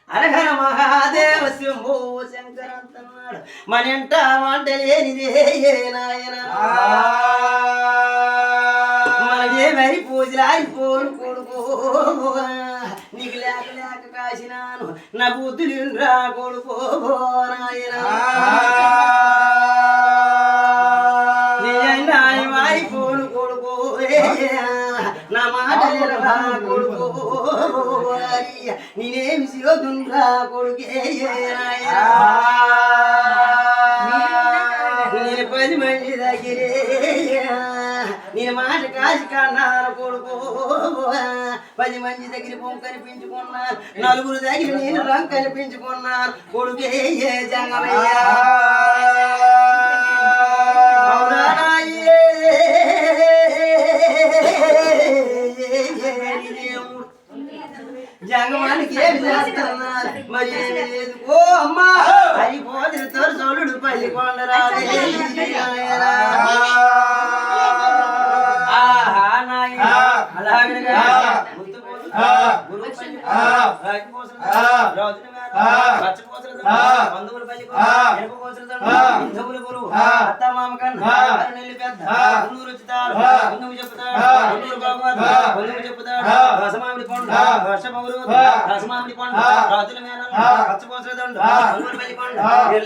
హరహర మహాదేవ శంభో శంకర అంటున్నాడు మనంట మాట లేనిదే నాయన మనదే మరి పూజలారిపోను కొడుకో నీకు లేక లేక కాసినాను నా బుద్ధులు రా కొడుకో నాయన మారిపోను కొడుకో నా మాట కొడుకో నేనేమి శివదుండ్రా కొడుకే నేను 10 మంది దగ్గరే నేను మాట కాసి కన్నాను కొడుకో 10 మంది దగ్గర పొంగు కనిపించుకున్నాను నలుగురు దగ్గర నేను రంగు కనిపించుకున్నాను కొడుకే జంగమయ్యా జంగమానికి ఏమి చేస్తున్నారు మరి ఏమి లేదు ఓ అమ్మా అయిపోతుంది తోడు పల్లి కొండరాలే అలాగే బంధువులు పల్లి హిందువులు గురువు అత్త మామ కన్నా నెల్లి పెద్ద ఊరు వచ్చుతాడు బంధువు చెప్తాడు ఊరు బాబు బంధువు చెప్తాడు రసమామిడి పండు వర్షమగురు రసమామిడి పండు రాజుల మేన పచ్చపోసలదండు బంధువులు పల్లి పండు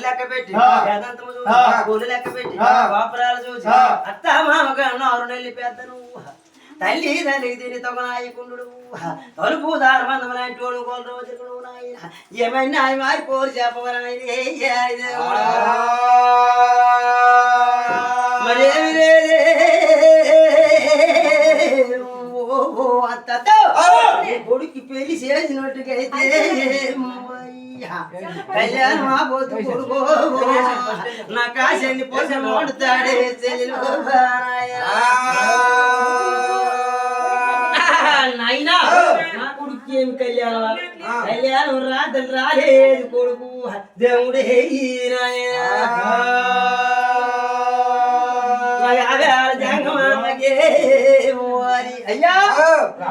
లెక్క పెట్టి వేదాంతము చూసి కోలు లెక్క పెట్టి గోపురాలు చూసి అత్త మామ కన్నా 6 నెల్లి పెద్ద నువ్వు తల్లి తల్లి తిని తొగనాయకుండు తలుపు దారబంధం లాంటి వాడు కోల రోజులు నాయన ఏమైనా మారిపోరు చెప్పవరాయన మరేమి లేదే అత్తతో కొడుకు పెళ్లి చేసినట్టుకైతే కళ్యాణం మా పోతు కొడుకో నా కాశని పొస మోడుతాడే చెల్లెలు నాయనా నా కొడుకు ఏమి కళ్యాణం కళ్యాణం రాత్రి రాలేదు కొడుకు దేవుడే అయ్యా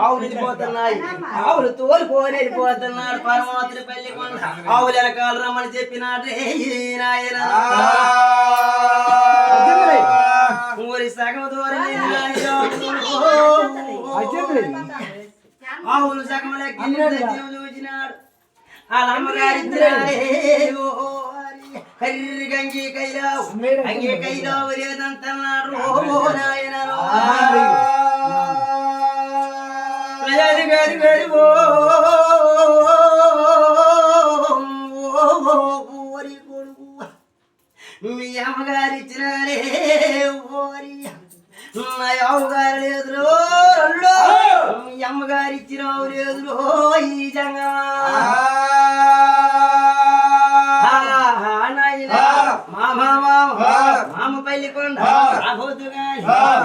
ఆవులు వెళ్ళిపోతున్నాయి ఆవులు తోలుకొని వెళ్ళిపోతున్నాడు పరమాత్రి పెళ్లి కొండ ఆవులు వెనకాల రమ్మని చెప్పినాడు నాయన ఊరి సగం దూరం ఆవులు సగం లెక్క చూసినాడు వాళ్ళ అమ్మగారి హరి గంగి కైలావు అంగే కైలావు లేదంటున్నాడు నాయన గరి గరి ఓరి కొడుకు మీ అమ్మగారు ఇచ్చినారే ఓరి నా అమ్మగారు లేదురో మీ అమ్మగారు ఇచ్చినావు లేదురో ఈ జంగా మామ పల్లి కొండ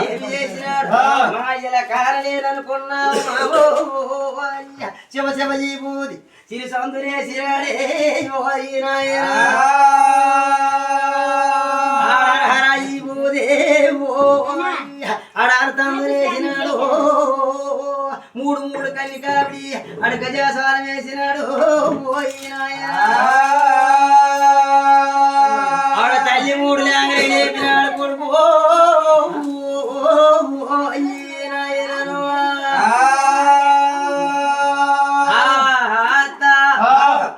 ఏమి చేసినాడు మాయల కారలేదనుకున్నావు శివ శివ జీబూది సిరి సౌందర్యేసిరాడే అడార్థందురేసినాడు 3 కన్ని కావిడి అడ గజాసారం వేసినాడు ఆడ తల్లి 3 లేంగలే లేపినాడు కొడుకు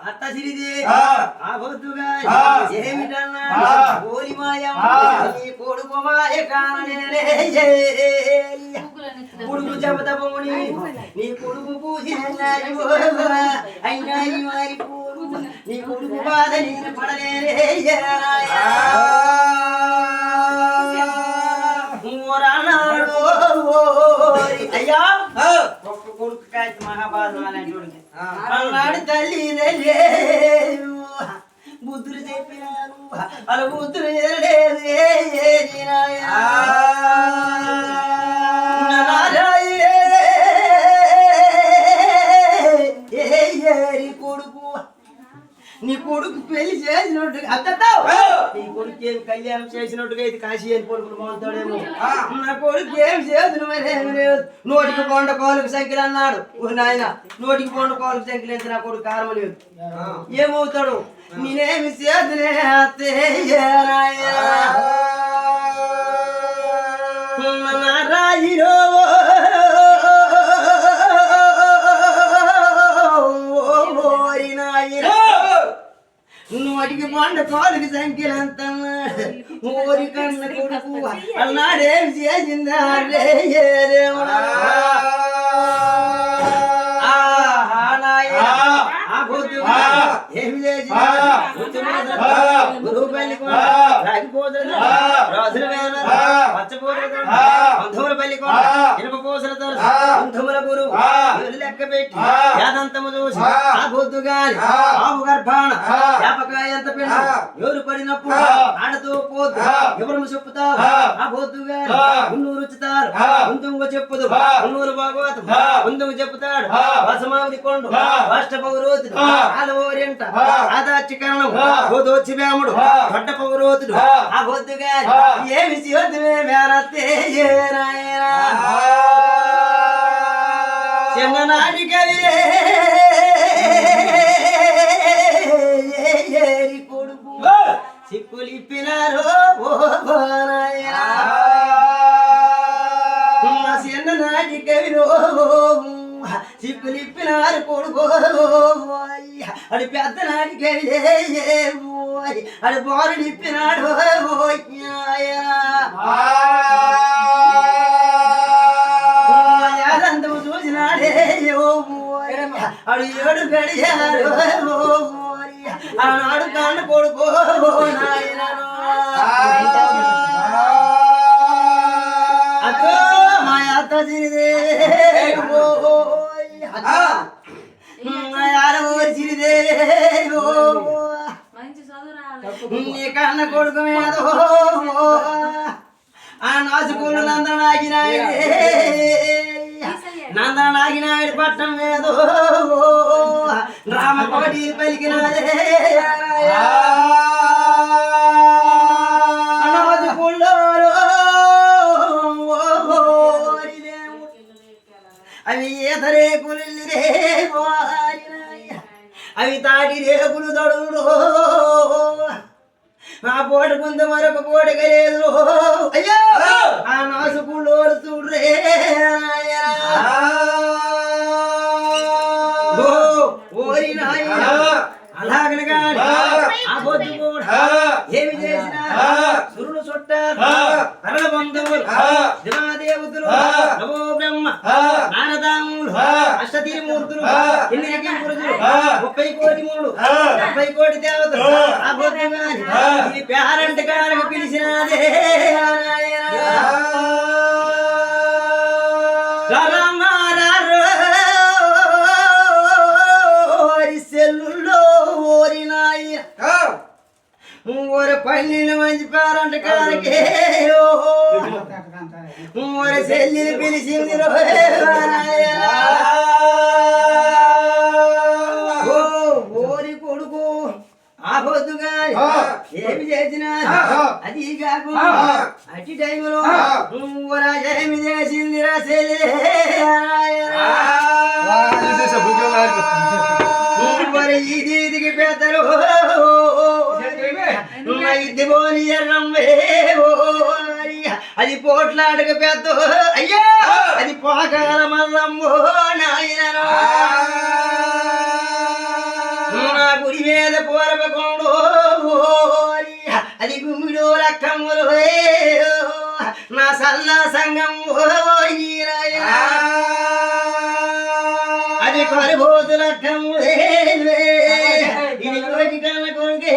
అత్త సిరిదేవి ఆ బొద్దుగా ఏమిటన్నా ఓరి మాయమ్మ నీ కొడుకు మాయ కాననే కొడుకు జపతపముని నీ కొడుకు పూజినాయి అయినా వారి పూర్వు నీ కొడుకు బాధ నేను పడలేరే అయ్యా ఒక్క కొడుకు కాచి మహాబాధుడు అన్నాడు తల్లి బుద్ధులు చెప్పినారు అలా బుద్ధులు లేదు కొడుకు నీ కొడుకు పెళ్లి చేసినట్టుగా అత్తతావు నీ కొడుకు ఏం కళ్యాణం చేసినట్టుగా అయితే కాశీ అని కొడుకులు బాగుంటాడేమో నా కొడుకు ఏం చేసిన ఏమి లేదు నోటికి బొండ కోలుకు సంఖ్యలు అన్నాడు నాయన నోటికి బొండ కోలుకు సంఖ్యలు ఎంత నా కొడుకు కారం లేదు ఏమవుతాడు నేనేమి చేతులే రాయిరో నోటికి బొండ కోలుకి సంఖ్యలంత ఊరి కన్న కొడుకు అన్నాడేం చేసిందా ఏమి చేసి గురువు పెళ్లి రాగిపోతులు రాజుల పచ్చపోతుల పెళ్లి ఇనుప పోసలతో బంధువుల గురువు లెక్క పెట్టి యాదంతము చూసి ఆ పొద్దు గాని ఆవు గర్భాన వ్యాపకాయ ఎంత పిండ ఎవరు పడినప్పుడు ఆడతో పోతు ఎవరు చెప్పుతావు ఆ పొద్దు గాని ఉన్నూరు రుచుతారు ముందుగా చెప్పుదు ఉన్నూరు భాగవతం ముందుగా చెప్పుతాడు వసమావిడి కొండు రాష్ట్ర పౌరోతుడు ఆలవోరింట ఆదాచికరణం గోదోచి వేముడు దొడ్డ పౌరోతుడు ఆ పొద్దు గాని ఏమి శివత్వే మేరతే చిన్ననాటి కవి కొడుకు సిక్కులిప్పినారో చిన్ననాటి కవిలో సిక్కులిప్పినారు కొడుకో అడి పెద్ద నాటి కవి అడి బాలుడిప్పినాడు యాదంతము చూసినాడే అడు ఏడు గడియారు ఆనాడు కాండ కొడుకో అతో మా అత్త చిరిదే ఊరి చిరిదే నీ కన్న కొడుకు మీద ఆ నాసుకులు నందనాగినాయుడు పట్టం మీద రామకోటి పలికినాదే నాసుకుల్లో అవి ఈత రేకులు అవి తాటి రేకులు దొడుడు ఆ పూట ముందు మరొక పూటక లేదు అయ్యో ఆ నాసుకుళ్ళు చూడ్రే ఓరి నాయ అలాగని కాని ఆ పొద్దు కూడా ఏమి చేసినా సురుడు చుట్టారు కరణ బంధువులు దివాదేవతలు నమో బ్రహ్మ నారదాములు అష్టతిరిమూర్తులు కిన్నెరకి పురుషులు 30 కోటి మూడు 70 కోటి దేవతలు ఆ పొద్దు గాని ఈ పేరంట కారక పిలిచినదే ఓరి పన్నెండు మంచి పేరంట కారకే ఓరి చెల్లిని పిలిచింది ఓరి కొడుకు ఆ పొద్దుగా ఏమి చేసినా అది కాకుండా అట్టి టైంలో ఏమి చేసింది రా చెల్లి ఇది పెద్దలు ఇదిగోని ఎర్రమ్మే అది పోట్లాడక పెద్ద అయ్యా అది పోకాల మల్లమ్మో నాయన నా గుడి మీద పోరపకుండు అది గుమ్మిడు రక్కమ్ములు నా సల్లా సంగం అది కొరబోతు రక్కమ్ము ఇది కోటి కన్న కొడుకే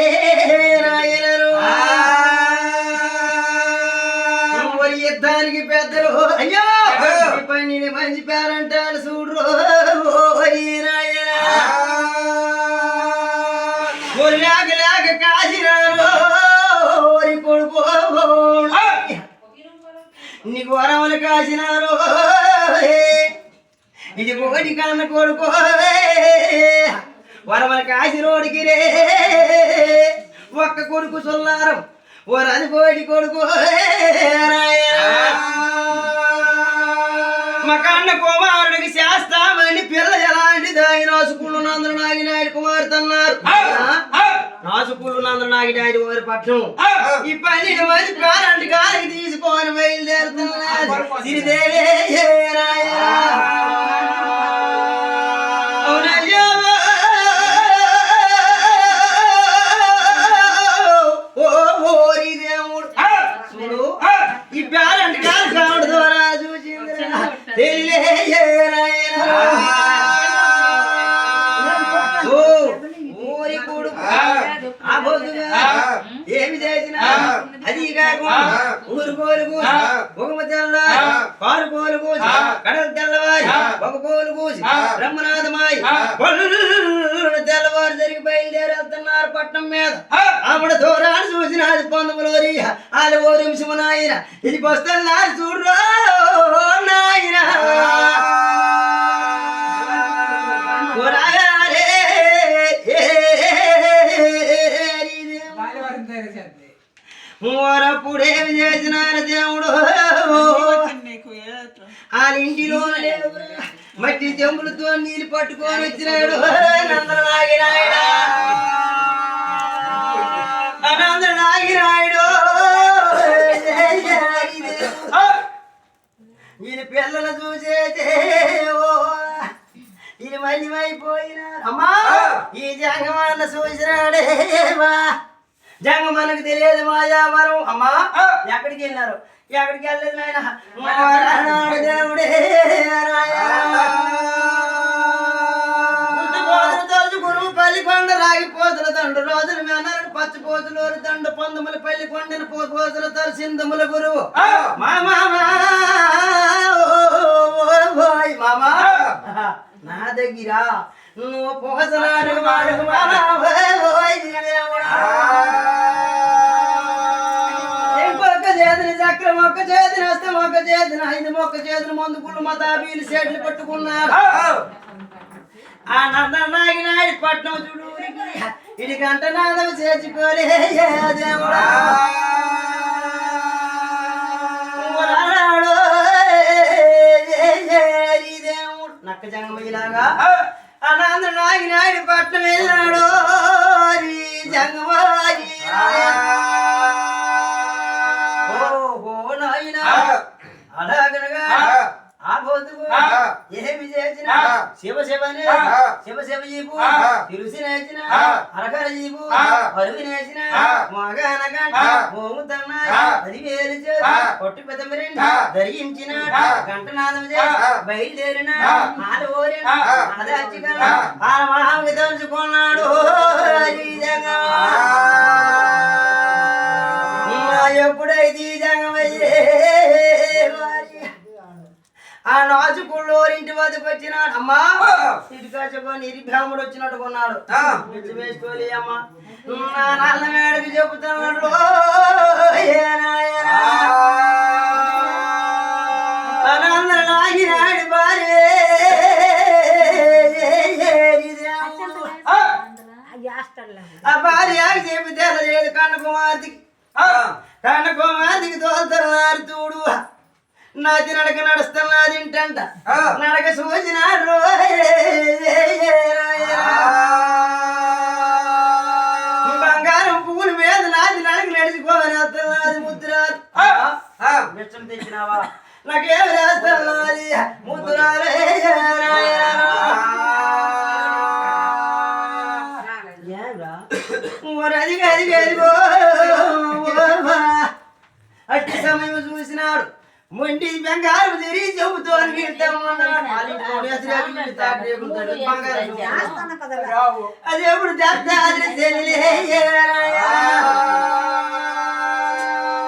యుద్ధానికి పెద్దలు అయ్యో పన్నెండు మంచి పేరంటారు చూడ్రు లేక లేక కాసినారు కొడుకు నీకు వరములు కాసినారు ఇది కోటి కన్న కొడుకు వరమలకి ఆశిరోడికి రే ఒక్క కొడుకు సొల్లారం ఓ రదిపోయి కొడుకు మా కన్న కుమారుడికి శాస్తామని పిల్ల ఎలాంటిది ఆయన నాసుకుళ్ళు నందరు నాగినాయుడు కుమార్తె అన్నారు నాసుకుళ్ళు నందరు నాగినాయుడు వారి పట్నం ఈ 12 మంది కారంటి కాలకి తీసుకొని బయలుదేరుతున్నారు సిరిదేవే ఈ పేరంటి కాలు కావడం ద్వారా చూసింది ఊరి కొడుకు ఏమి చేసినా అది కాకుండా ఊరు కోలు కూసి ఒక తెల్లారి కారు కోలు కూసి కడలు తెల్లవారి ఒక కోలు కూసి బ్రహ్మనాథమాయి తెల్లవారు జరిగి బయలుదేరేస్తున్నారు పట్నం మీద ఆవిడ దూరాన్ని చూసిన అది పొందములోరి వాళ్ళ ఓ నిమిషము నాయన ఇది వస్తున్నారు చూడు నాయన ఓరప్పుడేమి చేసినారు దేవుడు వాళ్ళ ఇంటిలో మట్టి చెంబులతో నీళ్ళు పట్టుకొని వచ్చినాడు నందన నాగినాయుడు నందన నాగినాయుడు ఈయన పిల్లలు చూసేదే ఈయన మళ్ళీమైపోయినారు అమ్మా ఈ జంగమన్న చూసినాడేవా జంగమన్నకు తెలియదు మాయావరం అమ్మా ఎక్కడికి వెళ్ళినారు ఎక్కడికి వెళ్ళలేదు నాయన దేవుడే గురువు పల్లికొండ రాగిపోతుల తండ్రి రోజులు మేనరుడు పచ్చిపోతులు తండ్రి పందుముల పల్లికొండను పోతుల తరసిందముల గురువు మామా నా దగ్గర నువ్వు పోసలాడు వాడు మొక్క చేతిని చక్రం మొక్క చేతిని వస్తే మొక్క చేతిని 5 మొక్క చేతిని మందు గుళ్ళు మతాబీలు సేట్లు పట్టుకున్నారు ఆ నందనాగినాయుడు పట్నం చూడు ఇది గంట నాదం చేర్చుకోలే దేవుడా దేవుడు నక్క జంగమయ్యలాగా ఆ నందనాగినాయుడు పట్నం వెళ్ళాడు జంగమాయి అలాగనగా ఆ బోతుకు ఏమి చేసిన శివ శివనే శివ శివ జీపు తిరుసి నేసిన అరకర జీపు పరుగు నేసిన మగనగంట మోము తన్నాయి 10,000 చేసి పొట్టి పెదమరెండి ధరించిన గంటనాదం చేసి బయలుదేరిన ఆలు ఓరిన అదచ్చిగల ఆ మహామి తలుచుకున్నాడు ఎప్పుడైతే ఈ జంగమయ్యే ఆ నాచుకుళ్ళోరింటి వద్దకు వచ్చినాడు అమ్మా ఇటుకొని ఇరి బ్రాహ్మడు వచ్చినట్టు కొన్నాడు వేసుకోలే అమ్మా నా నల్ల మేడకి చెబుతున్నాడు నాగినాడు భార్య ఆ భార్య చెబితే లేదు కన్నకుమార్తెకి తోలుతున్నారు చూడు నాది నడక నడుస్తున్నది ఇంటంట నడక చూసినాడు బంగారం పువ్వుల మీద నాది నడక నడిచిపోని వస్తున్నది ముద్దురాలు విషం తెచ్చినావా నాకేమి వేస్తున్నది ముద్దురాలే అట్టి సమయం చూసినాడు మొండి బంగారం తిరిగి చెబుతూ అది ఎప్పుడు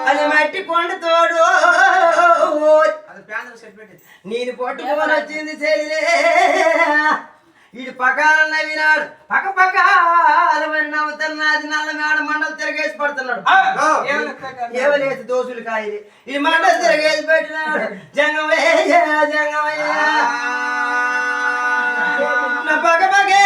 అది మట్టి కొండ తోడు నేను పట్టుకొని వచ్చింది చెల్లిలే ఇటు పకాలను నవ్వినాడు పక్క పకాలని నవ్వుతున్నది నల్ల మేడ మండలు తిరగేసి పడుతున్నాడు ఏవలేసి దోసులు కాయలు ఈ మండలు తిరగేసి పెట్టినాడు జంగమయ్య జంగమయ్య పక్క పకే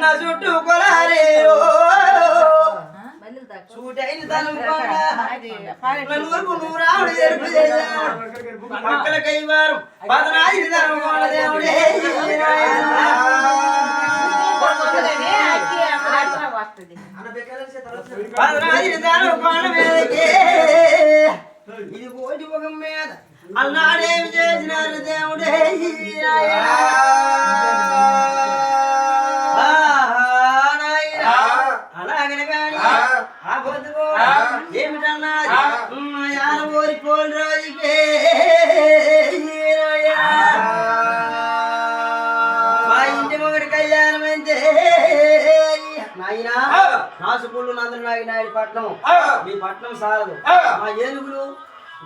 నా చుట్టూ కొలారే చూటైన నలుగురు నూరావుడు ఎరుపు పక్కల కైవారం పదనాది దేవుడే పదనాది కొండ మీదకే ఇది కోటి ముఖం మీద అన్నాడేమి చేసినారు దేవుడే అలాగనే కానీ ఆ పొద్దు కూడా ఏమిటన్నది యానబోరి పోల్ రోజుకే మా ఇంటి మొగటి కళ్యాణం అయితే నాయనా నాసుపుళ్ళు నందనాగి నాయుడు పట్నం మీ పట్నం సారదు మా ఏనుగులు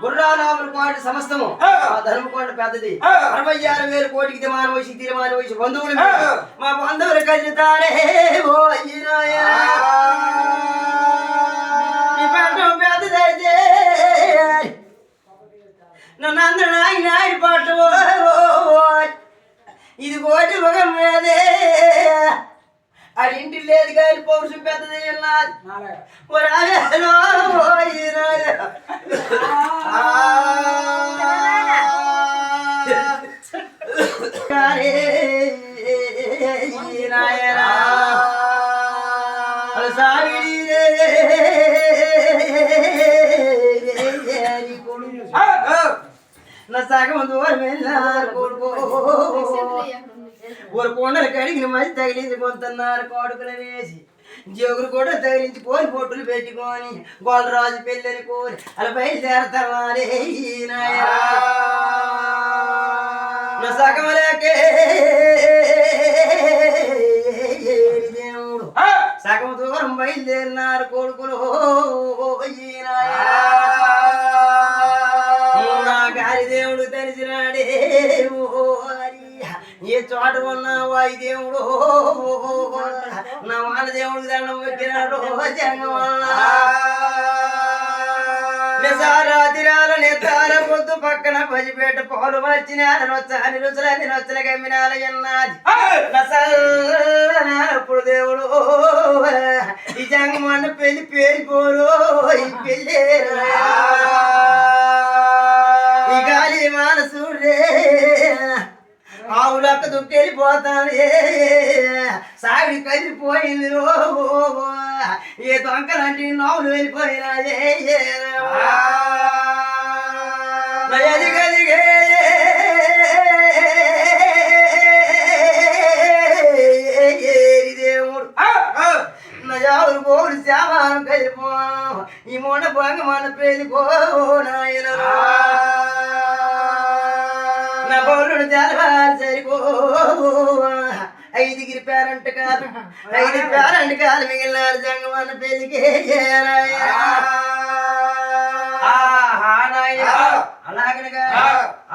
గుర్రాలాములు కోటి సమస్తము మా ధర్మకోట పెద్దది 66,000 కోటికి దిమాన వయసు తీర్మాన వయసు బంధువులు మా బంధువులు కలుతారే ఓ అయ్యనాయా ఈ పట్నం పెద్దదైతే నన్ను అందరూ నాయుడు పట్నం ఇది కోటి ఒక మీదే అడింటి లేదు కానీ పౌరుషం పెద్దది నా సగం దూరం వెళ్ళారు కొడుకో ఊరు కొండలు కడిగిన మధ్య తగిలించి కొంటున్నారు కోడుకులు వేసి జోగులు కూడా తగిలించి కోరి పొట్టులు పెట్టుకొని గోలరాజు పెళ్ళని కోరి అలా బయలుదేరతారే నా సగంలోకే దేవుడు సగం దూరం బయలుదేరినారు కొడుకులు నా గాలి దేవుడు తెలిసినాడే ఏ చోట ఉన్నావు అయి దేవుడు నా వాళ్ళ దేవుడు దండం పెట్టినాడు నిజారాతిరాల నెత్తాల పొద్దు పక్కన పసిపేట పాలు వచ్చినాల నొచ్చని రుచులని నొచ్చల గమ్మినాల ఎన్నది నప్పుడు దేవుడు ఈ జంగమన్న పెళ్లి పేరిపోరు ఈ పెళ్ళి ఈ గాలి మానసుడే ఆవులక్క దుక్కెళ్ళిపోతాను సాగిడి కదిలిపోయింది రో ఏ దొంకలంటే నవ్వులు వెళ్ళిపోయినా ఎదిగదిగే దేవుడు నా జావులు పోగుడు శామానం కలిపో ఈ మొండ పొంగ మన పెళ్ళిపో నాయన నా బౌలుడు తెలవారు సరిపో 5 పేరంట కాదు 5 పేరంట కాదు మిగిలినారు జంగమన్న పెళ్ళికి అలాగనగా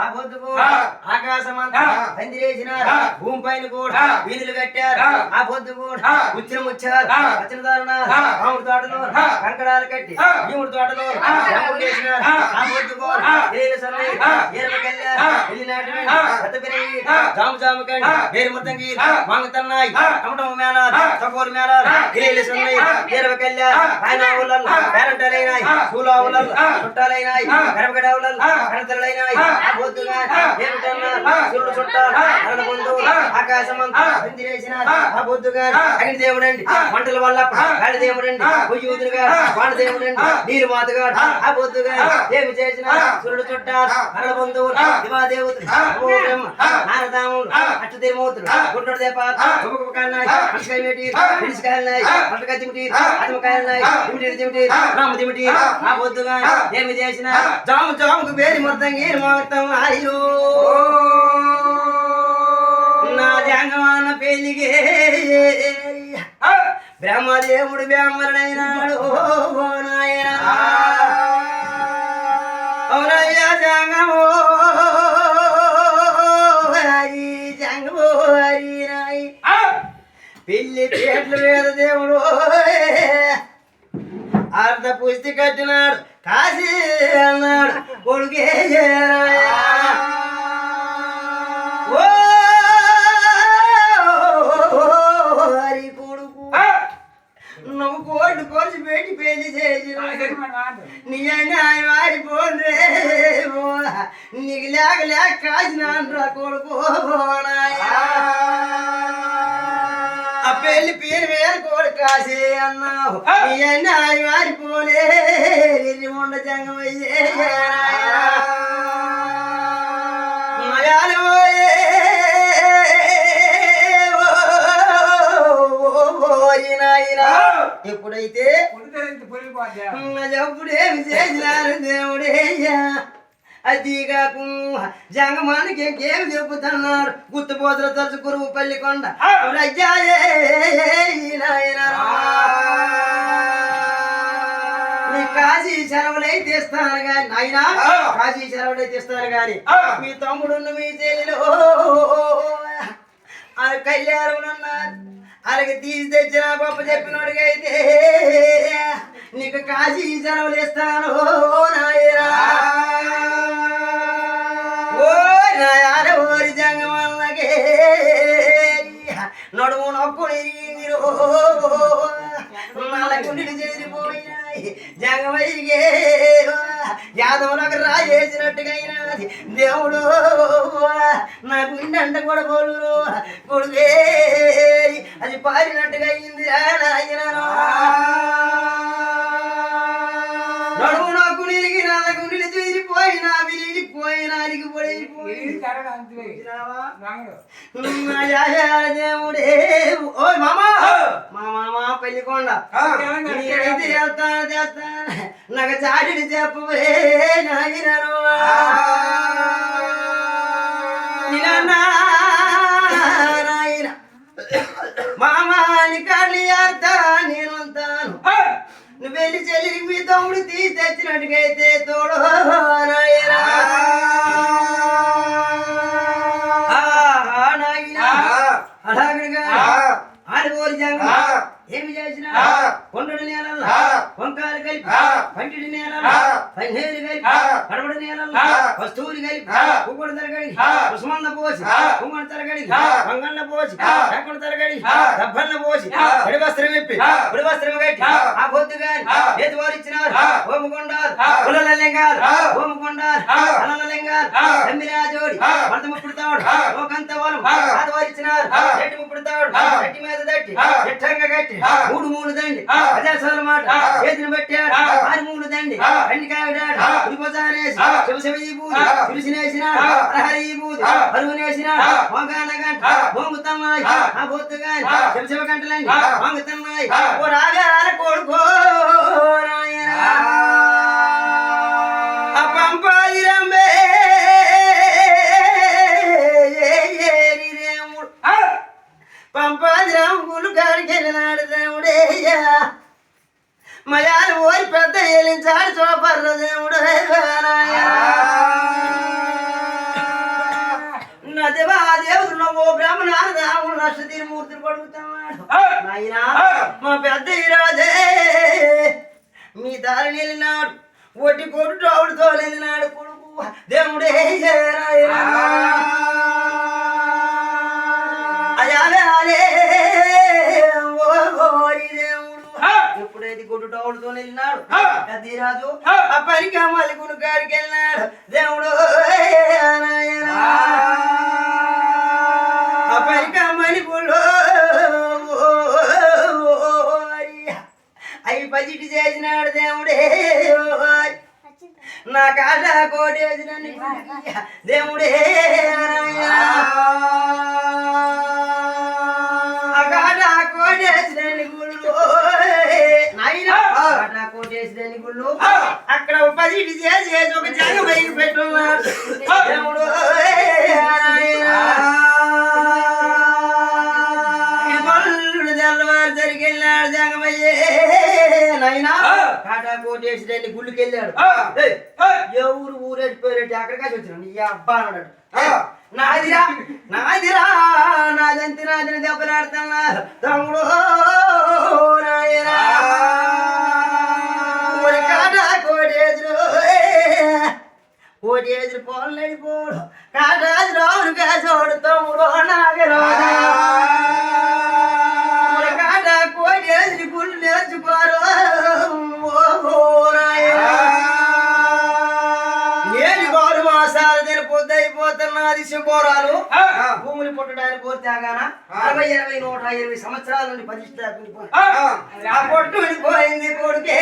ఆ పొద్దు కూడా ఆకాశమంతా పందిరేసినారు భూమి పైన కూడా వీధులు కట్టారు ఆ పొద్దు కూడా ముచ్చిన ముచ్చారు వచ్చిన దారుణాలు మామిడి తోటలో కంకడాలు కట్టి భీముడి తోటలో వేసినారు ఆ పొద్దు కూడా జాము జాము కండి వేరు ముద్దంగి మాంగతన్నాయి టమటం మేళాలు తగోరు మేళాలు గిరీలు ఉన్నాయి ఈరవ కళ్యాణ్ ఆయన ఊళ్ళల్లో పేరంటాలైనాయి పూల ఊళ్ళల్లో చుట్టాలైనాయి గరబగడ ఊళ్ళల్లో కణతలైనాయి ఆ పొద్దుగా ఏమిటన్నారు చుట్టాలు అరణ బంధువులు ఆకాశమంతా పందిరేసినారు ఆ పొద్దుగా అగ్ని దేవుడండి మంటల వల్ల గాలి దేవుడండి భుజూతులుగా వాణ దేవుడండి నీరు మాతగా ఆ పొద్దుగా ఏమి చేసిన సూర్యుడు చుట్టాలు అరణ బంధువులు దివాదేవతలు బ్రహ్మ నారదాములు అష్టదేమూతులు గుంటడు దేపాలు ఉపకాయలున్నాయి అటుకాయ మేటి పిడిసికాయలున్నాయి అటుకాయ దిమిటి అటుకాయలున్నాయి దిమిటి దిమిటి రామ దిమిటి ఆ పొద్దుగా ఏమి చేసిన జాము జాముకు వేరి మొత్తం గీరు మొత్తం అయ్యో నా జంగమాన పెళ్లిగే బ్రహ్మదేవుడు బ్రహ్మరుడైనాడు నాయన అవునయ్యా జంగమో హరి జంగమో హరి నాయి పెళ్లి పేట్ల వేద దేవుడు అర్ధ పుష్టి కట్టినాడు కాశీ అన్నాడు కొడుకే హరి రోజు పెట్టి పెళ్లి చేసి నీ అన్యాయం ఆడిపోండ్రే నీకు లేక లేక కాసినా కొడుకు ఆ పెళ్లి పేరు మీద కొడుకు కాసే అన్నావు నీ అన్యాయం ఆడిపోలే ఉండ జంగమయ్యే ఎప్పుడైతే ఎప్పుడేమి చేసినారు దేవుడేయ్యా అది కాకు జంగమానికి ఇంకేమి చెబుతున్నారు గుర్తుపోతులు తరచు గురువు పల్లికొండ నీ కాశీ సెలవులైతే ఇస్తాను గాని నాయనా కాశీ సెలవులైతే ఇస్తాను గాని మీ తమ్ముడు మీ చెల్లెలు కళ్యాణం అన్నారు అలాగే తీసి తెచ్చిన గొప్ప చెప్పినోడిగా అయితే నీకు కాశీ సెలవులు ఇస్తాను నాయనా ఓ నాయన ఓరి జంగమల్లకే నడుము నొక్కుని మీరు నల్లగుండిని చేసిపోయినాయి జంగమయ్యే యాదవులకు రాయేసినట్టుగా అయినది దేవుడు నా గుండెంట కూడా పోలు కొడుకే అది పారినట్టుగా అయింది నడుము నాకు నిరిగి నల్లగుండిని చేసిపోయినా విరిగిపోయినా దేవుడే ఓ మామా మా మామ పెళ్లికొండ నేనైతే వెళ్తాను చేస్తాను నాకు చాటిని చెప్పవే నాయనరు నాయన మామాని కళ్ళి అర్థా నేను అంతాను నువ్వు వెళ్ళి చెల్లి మీ తమ్ముడు తీసి తెచ్చినట్టుగైతే తోడు నాయనా ఆడగోరి జంగ ఏమి చేసినా కొండడి నేలల్లో వంకాయలు కలిపి పంటిడి నేలల్లో పన్నీరు కలిపి కడబడి నేలల్లో వస్తువులు కలిపి పువ్వుడు తరగడి కుసుమన్న పోసి పువ్వుడు తరగడి వంగన్న పోసి ఎక్కడ తరగడి దబ్బన్న పోసి పొడి వస్త్రం విప్పి పొడి వస్త్రం కట్టి ఆ పొద్దు గాని చేతి వారు ఇచ్చినారు ఓముకొండారు పుల్లల లింగాలు ఓముకొండారు అలల లింగాలు తమ్మిలా జోడి మడత ముప్పుడుతాడు ఓకంత వరం ఆదివారు ఇచ్చినారు చెట్టు ముప్పుడుతాడు గట్టి మీద తట్టి ఎట్టంగా కట్టి మూడు మూడు దండి అదేసాల మాట చేతిని పెట్టాడు ఆరు మూడు దండి కండికాయడాడు ఉడిపోసానేసి శివశివ ఈ బూది పిలిచినేసినాడు హరహరి ఈ బూది అరుగునేసినాడు వంగాన గంట బొంగుతమ్మాయి ఆ బొత్తు గాని శివశివ గంటలండి వంగుతమ్మాయి ఓ రాగాల కొడుకో ఆ పంపాలి రంబే పంపాది రాములు గారికి వెళ్ళినాడు దేవుడేయ్యా మయాలు ఓరి పెద్ద ఏలించాడు చూపర్ర దేవుడు నదివా దేవుడు నువ్వు బ్రహ్మనాథ రాముడు నష్ట తిరుమూర్తిని పడుగుతున్నాడు నాయనా మా పెద్ద ఈరాజే మీ దారి వెళ్ళినాడు ఒట్టి కొట్టు ఆవుడితో వెళ్ళినాడు కొడుకు దేవుడే ఎప్పుడైతే కొట్టుటోడుతో వెళ్ళినాడు రాజు ఆ పనికి మళ్ళీ గుడి గారికి వెళ్ళినాడు దేవుడు ఆ పనికి మళ్ళీ గుళ్ళు అవి పజిటి చేసినాడు దేవుడే నా కాట కోటేసిన దేవుడే అక్కడ పదిటి చేసి ఒక జగ పైకి పెట్టున్నాడు దేవుడు తెల్లవారు జరిగి వెళ్ళాడు జగమయ్యే నైనా కాటా కోటేసి గుళ్ళకి వెళ్ళాడు ఎవరు ఊరేసిపోయారంటే అక్కడికాసి వచ్చిన నీ అబ్బా అన్నాడు నాదిరా నాదిరా నాదంతి నాదిని దెబ్బలాడుతున్నారు తమ్ముడు నాయనా కోటేజు పోలు నడిపోడు కాటాజు రావును కాసోడు తమ్ముడు నాగరాజు కాటా కోటేజు గుళ్ళు నేర్చుకోరు మాసాలు నేను పొద్దయిపోతున్నది శుభోరాలు భూములు పుట్టడానికి కోరితేగాన 60, 20, 120 సంవత్సరాల నుండి పొట్టు విడిపోయింది కొడుకే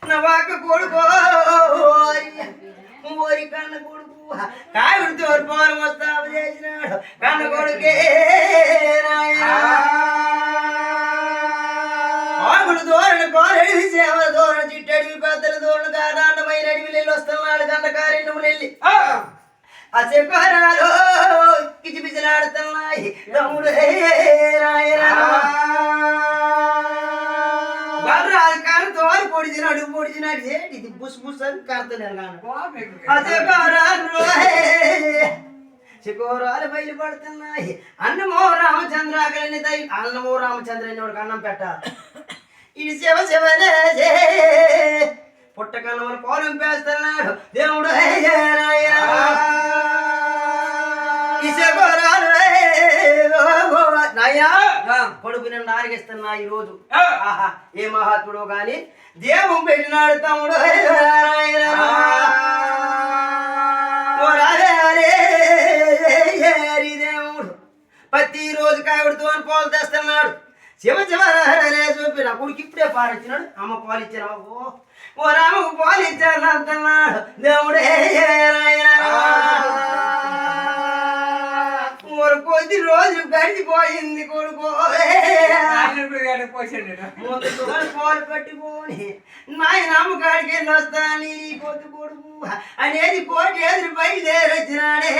నవాక కొడుకో ఓరి కన్న కొడుకు కావిడి తోర్పాలు మొత్తాపు చేసినాడు కన్న కొడుకే ఆకుడు ధోరణి కోరడివి సేవల ధోరణి చిట్టడివి పెద్దల ధోరణి కారణమైన అడివి నెల్లి వస్తున్నాడు కన్న కారెండు నెల్లి ఆ చెప్పారాలు పిచ్చి పిచ్చిలాడుతున్నాయి తమ్ముడు తోరు పొడిచినాడు ఏంటి బుస్ బుస్ అని కడతలేను చికోరాలు బయలుపడుతున్నాయి అన్నమో రామచంద్రాకలని అన్నమో రామచంద్ర వాడికి అన్నం పెట్టాలి ఇది శివ శివనే పుట్టకన్నమని పోలం పేస్తున్నాడు దేవుడు ఈ చికోరాలు నాయా కొడుకు నిన్ను ఆరగిస్తున్నా ఈ రోజు ఆహా ఏ మహాత్ముడు గాని దేవం పెట్టినాడు తమ్ముడు దేవుడు ప్రతి రోజు కావిడితో అని పాలు తెస్తున్నాడు శివ శివరే చూపి నా కొడుకు ఇప్పుడే పాలిచ్చినాడు అమ్మ పాలు ఇచ్చాను ఓ రామకు పాలు ఇచ్చాను అంటున్నాడు దేవుడే కొద్ది రోజు గడిచిపోయింది కొడుకో ముందు పాలు పట్టిపోని నాయన అమ్మకాడికి వెళ్ళి వస్తాను నీ పొద్దు కొడుకు అనేది కోటి ఎదురు బయలుదేరి వచ్చినాడే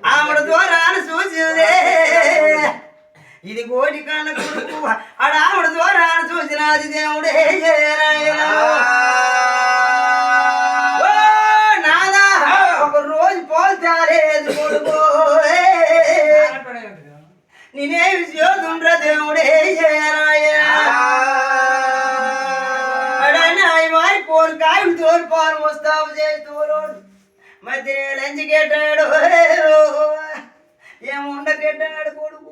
ఆవిడ ద్వారా చూసిందే ఇది కోటి కన్న కొడుకు ఆవిడ ద్వారా చూసినది దేవుడే నాదా ఒక రోజు పోల్చాలేదు కొడుకు నేనేమి చూస్తుండ్ర దేవుడే మారి పోరు కాయలు తోరు పాలు వస్తావు చేస్తూరోడు మధ్య లంచి కెట్టాడు ఏముండ కెట్టాడు కొడుకు